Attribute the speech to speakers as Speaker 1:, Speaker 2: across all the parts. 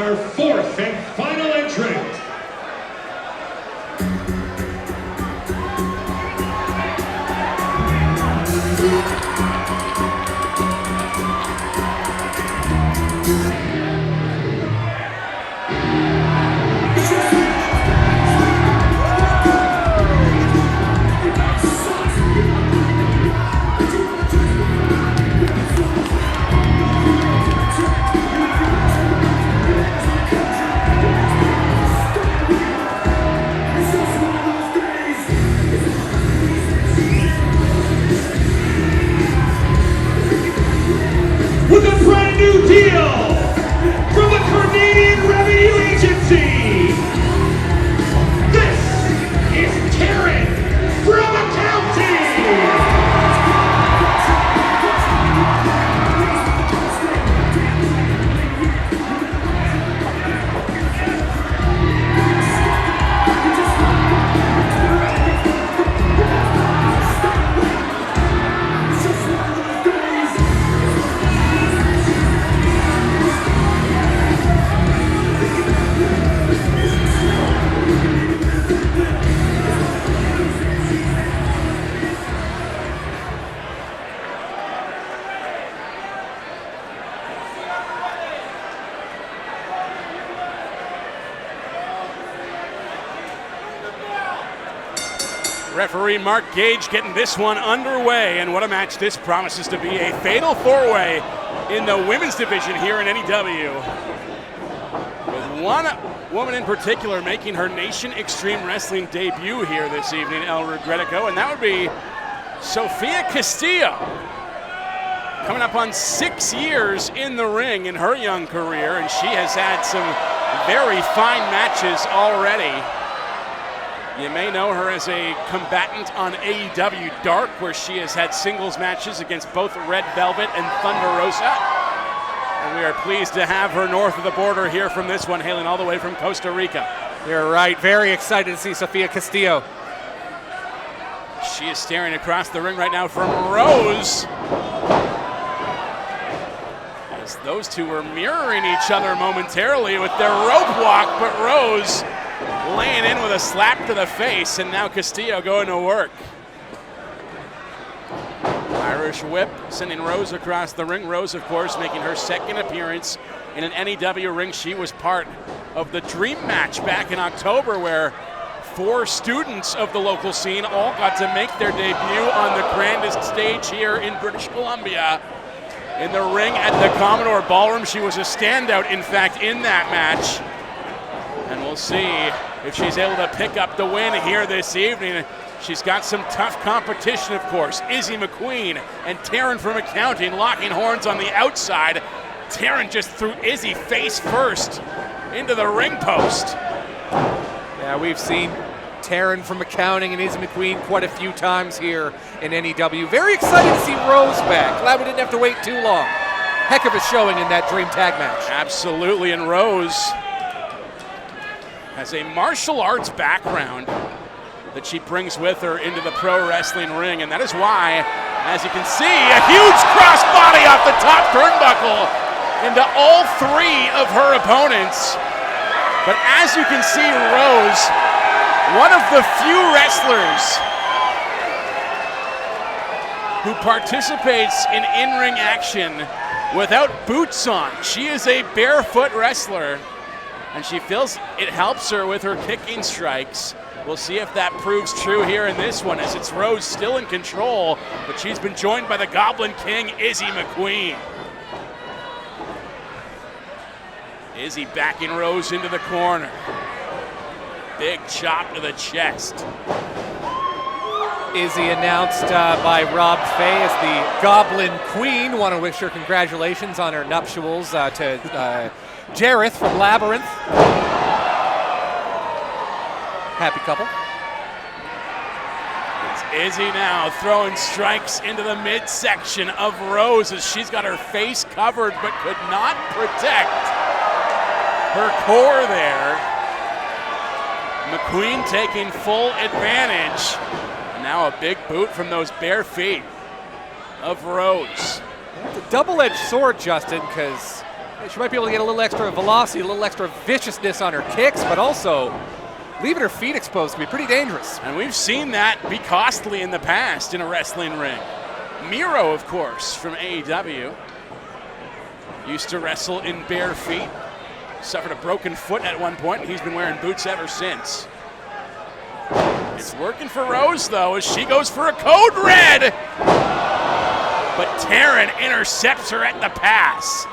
Speaker 1: our fourth and final entrant. With a brand new deal from the Canadian Revenue Agency, this is Taryn from Accounting.
Speaker 2: Referee Mark Gage getting this one underway, and what a match this promises to be. A fatal four-way in the women's division here in NEW. With one woman in particular making her Nation Extreme Wrestling debut here this evening, El Regretico, and that would be Sophia Castillo. Coming up on 6 years in the ring in her young career, and she has had some very fine matches already. You may know her as a combatant on AEW Dark, where she has had singles matches against both Red Velvet and Thunder Rosa. And we are pleased to have her north of the border here from this one, hailing all the way from Costa Rica.
Speaker 3: You're right, very excited to see Sophia Castillo.
Speaker 2: She is staring across the ring right now from Rose. As those two were mirroring each other momentarily with their rope walk, but Rose laying in with a slap to the face, and now Castillo going to work. Irish whip sending Rose across the ring. Rose, of course, making her second appearance in an NEW ring. She was part of the Dream Match back in October, where 4 students of the local scene all got to make their debut on the grandest stage here in British Columbia. In the ring at the Commodore Ballroom, she was a standout, in fact, in that match. And we'll see if she's able to pick up the win here this evening. She's got some tough competition, of course. Izzy McQueen and Taryn from Accounting locking horns on the outside. Taryn just threw Izzy face first into the ring post.
Speaker 3: Yeah, we've seen Taryn from Accounting and Izzy McQueen quite a few times here in NEW. Very excited to see Rose back. Glad we didn't have to wait too long. Heck of a showing in that Dream Tag match.
Speaker 2: Absolutely, and Rose has a martial arts background that she brings with her into the pro wrestling ring, and that is why, as you can see, a huge crossbody off the top turnbuckle into all 3 of her opponents. But as you can see, Rose, one of the few wrestlers who participates in in-ring action without boots on. She is a barefoot wrestler, and she feels it helps her with her kicking strikes. We'll see if that proves true here in this one, as it's Rose still in control, but she's been joined by the Goblin King, Izzy McQueen. Izzy backing Rose into the corner. Big chop to the chest.
Speaker 3: Izzy announced by Rob Fay as the Goblin Queen. Want to wish her congratulations on her nuptials to Jareth from Labyrinth. Happy couple.
Speaker 2: It's Izzy now throwing strikes into the midsection of Rose as she's got her face covered but could not protect her core there. McQueen taking full advantage. And now a big boot from those bare feet of Rose.
Speaker 3: It's a double-edged sword, Justin, because She might be able to get a little extra velocity, a little extra viciousness on her kicks, but also leaving her feet exposed can be pretty dangerous.
Speaker 2: And we've seen that be costly in the past in a wrestling ring. Miro, of course, from AEW, used to wrestle in bare feet. Suffered a broken foot at one point, and he's been wearing boots ever since. It's working for Rose, though, as she goes for a code red. But Taryn intercepts her at the pass.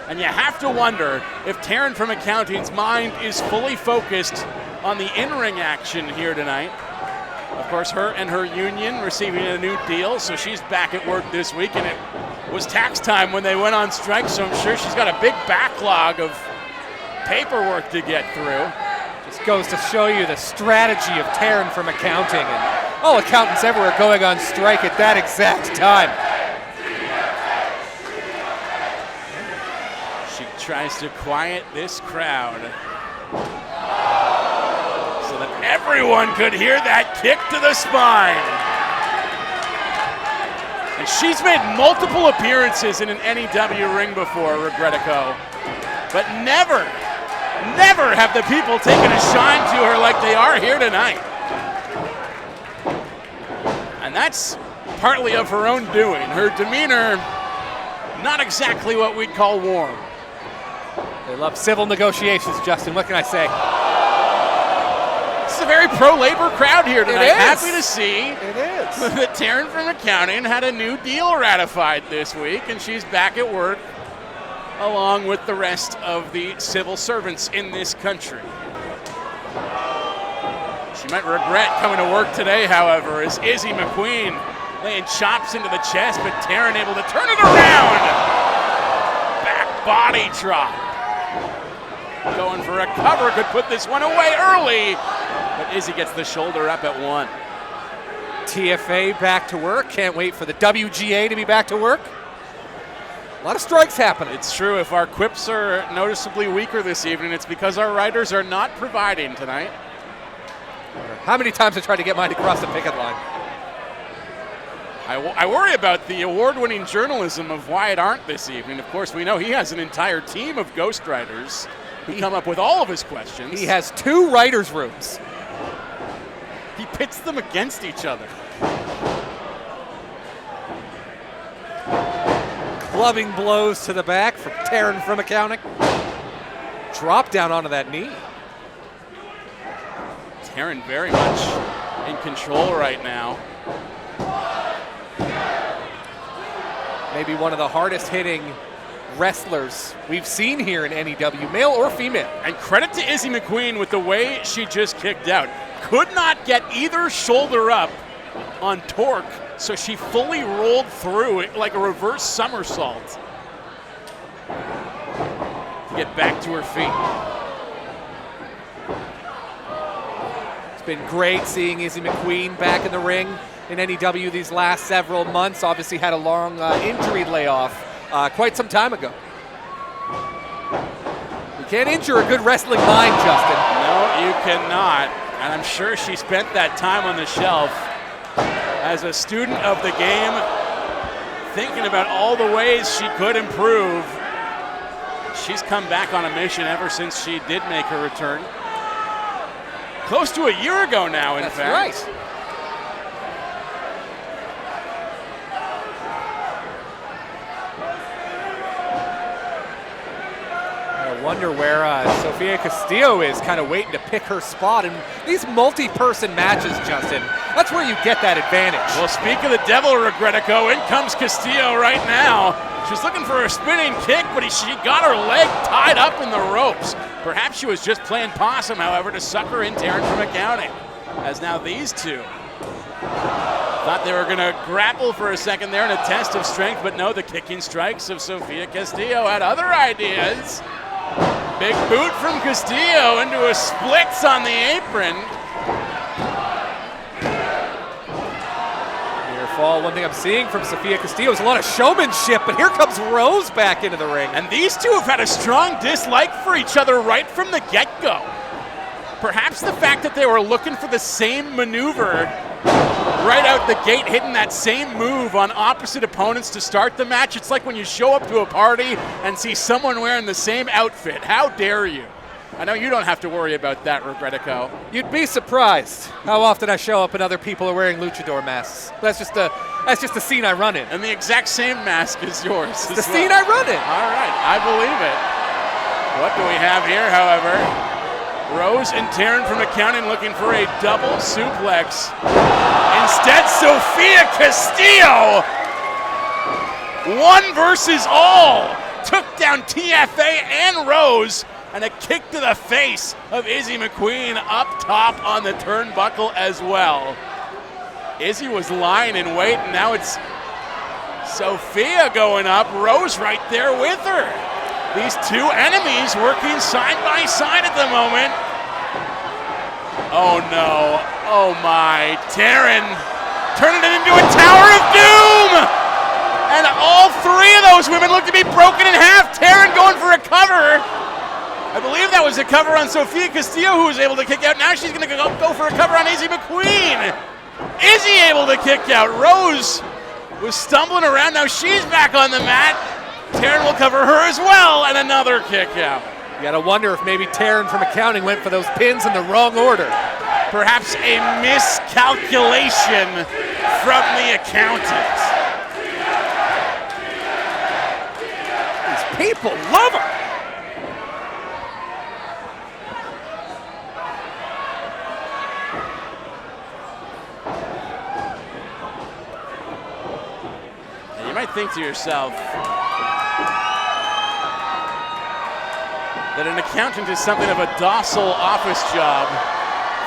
Speaker 2: And you have to wonder if Taryn from Accounting's mind is fully focused on the in-ring action here tonight. Of course, her and her union receiving a new deal, so she's back at work this week, and it was tax time when they went on strike, so I'm sure she's got a big backlog of paperwork to get through.
Speaker 3: Just goes to show you the strategy of Taryn from Accounting, and all accountants everywhere going on strike at that exact time.
Speaker 2: She tries to quiet this crowd so that everyone could hear that kick to the spine. And she's made multiple appearances in an NEW ring before, Regretico, but never have the people taken a shine to her like they are here tonight. And that's partly of her own doing. Her demeanor, not exactly what we'd call warm.
Speaker 3: They love civil negotiations, Justin. What can I say?
Speaker 2: This is a very pro-labor crowd here tonight.
Speaker 3: It is.
Speaker 2: Happy to see
Speaker 3: It is.
Speaker 2: that Taryn from Accounting had a new deal ratified this week, and she's back at work along with the rest of the civil servants in this country. She might regret coming to work today, however, as Izzy McQueen laying chops into the chest, but Taryn able to turn it around. Back body drop. Going for a cover, could put this one away early, but Izzy gets the shoulder up at one.
Speaker 3: TFA back to work. Can't wait for the WGA to be back to work. A lot of strikes happening.
Speaker 2: It's true, if our quips are noticeably weaker this evening, it's because our writers are not providing tonight.
Speaker 3: How many times I tried to get mine to cross the picket line?
Speaker 2: I worry about the award-winning journalism of Wyatt Arndt this evening. Of course, we know he has an entire team of ghostwriters who come up with all of his questions.
Speaker 3: He has 2 writers' rooms.
Speaker 2: He pits them against each other.
Speaker 3: Clubbing blows to the back from Taryn from Accounting. Drop down onto that knee.
Speaker 2: Taryn very much in control right now.
Speaker 3: Maybe one of the hardest hitting wrestlers we've seen here in NEW, male or female.
Speaker 2: And credit to Izzy McQueen with the way she just kicked out. Could not get either shoulder up on torque, so she fully rolled through it like a reverse somersault to get back to her feet.
Speaker 3: It's been great seeing Izzy McQueen back in the ring in NEW these last several months. Obviously had a long injury layoff quite some time ago. You can't injure a good wrestling mind, Justin.
Speaker 2: No, you cannot. And I'm sure she spent that time on the shelf as a student of the game, thinking about all the ways she could improve. She's come back on a mission ever since she did make her return. Close to a year ago now, in
Speaker 3: That's
Speaker 2: fact.
Speaker 3: Right. I wonder where Sophia Castillo is, kind of waiting to pick her spot. And these multi-person matches, Justin, that's where you get that advantage.
Speaker 2: Well, speak of the devil, Regretico, in comes Castillo right now. She's looking for a spinning kick, but she got her leg tied up in the ropes. Perhaps she was just playing possum, however, to sucker in Taryn from Accounting. As now these two thought they were going to grapple for a second there in a test of strength, but no, the kicking strikes of Sophia Castillo had other ideas. Big boot from Castillo into a splits on the apron.
Speaker 3: Near fall, one thing I'm seeing from Sophia Castillo is a lot of showmanship, but here comes Rose back into the ring.
Speaker 2: And these two have had a strong dislike for each other right from the get-go. Perhaps the fact that they were looking for the same maneuver right out the gate, hitting that same move on opposite opponents to start the match. It's like when you show up to a party and see someone wearing the same outfit. How dare you? I know you don't have to worry about that, Regretico.
Speaker 3: You'd be surprised how often I show up and other people are wearing luchador masks. That's just the scene I run in.
Speaker 2: And the exact same mask is yours.
Speaker 3: The scene I run in.
Speaker 2: All right, I believe it. What do we have here, however? Rose and Taryn from accounting looking for a double suplex. Instead, Sophia Castillo, one versus all, took down TFA and Rose, and a kick to the face of Izzy McQueen up top on the turnbuckle as well. Izzy was lying in wait, and now it's Sophia going up, Rose right there with her. These two enemies working side by side at the moment. Oh no, oh my, Taryn turning it into a Tower of Doom! And all three of those women look to be broken in half. Taryn going for a cover. I believe that was a cover on Sophia Castillo, who was able to kick out. Now she's gonna go for a cover on Izzy McQueen. Izzy able to kick out. Rose was stumbling around, now she's back on the mat. Taryn will cover her as well, and another kick out.
Speaker 3: You gotta wonder if maybe Taryn from accounting went for those pins in the wrong order.
Speaker 2: Perhaps a miscalculation from the accountant.
Speaker 3: These people love her.
Speaker 2: And you might think to yourself, that an accountant is something of a docile office job.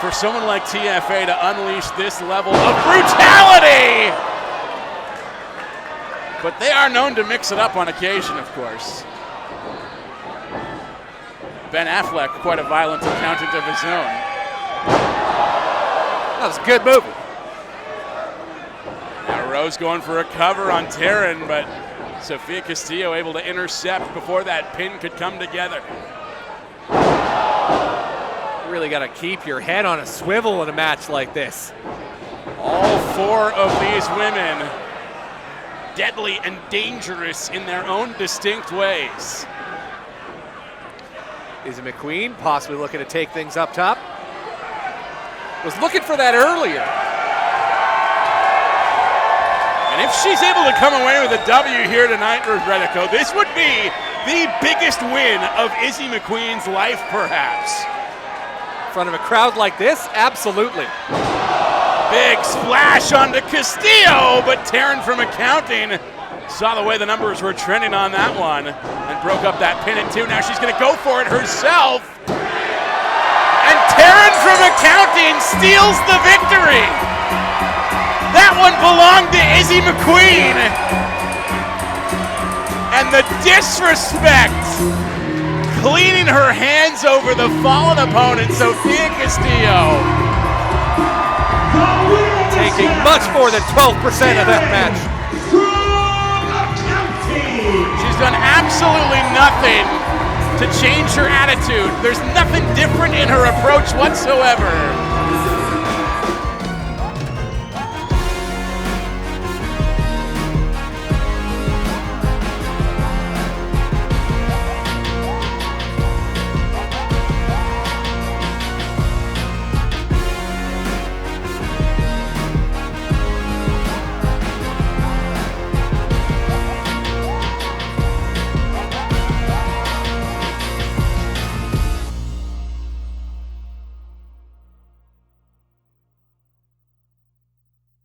Speaker 2: For someone like TFA to unleash this level of brutality! But they are known to mix it up on occasion, of course. Ben Affleck, quite a violent accountant of his own.
Speaker 3: That was a good movie.
Speaker 2: Now Rose going for a cover on Taryn, but Sophia Castillo able to intercept before that pin could come together.
Speaker 3: Really got to keep your head on a swivel in a match like this.
Speaker 2: All four of these women, deadly and dangerous in their own distinct ways.
Speaker 3: Izzy McQueen possibly looking to take things up top. Was looking for that earlier.
Speaker 2: And if she's able to come away with a W here tonight, Regretico, this would be the biggest win of Izzy McQueen's life, perhaps.
Speaker 3: In front of a crowd like this, absolutely.
Speaker 2: Big splash onto Castillo, but Taryn from accounting saw the way the numbers were trending on that one and broke up that pin at 2. Now she's going to go for it herself. And Taryn from accounting steals the victory. That one belonged to Izzy McQueen. And the disrespect, cleaning her hands over the fallen opponent, Sophia Castillo.
Speaker 3: Taking much more than 12% of that match.
Speaker 2: She's done absolutely nothing to change her attitude. There's nothing different in her approach whatsoever.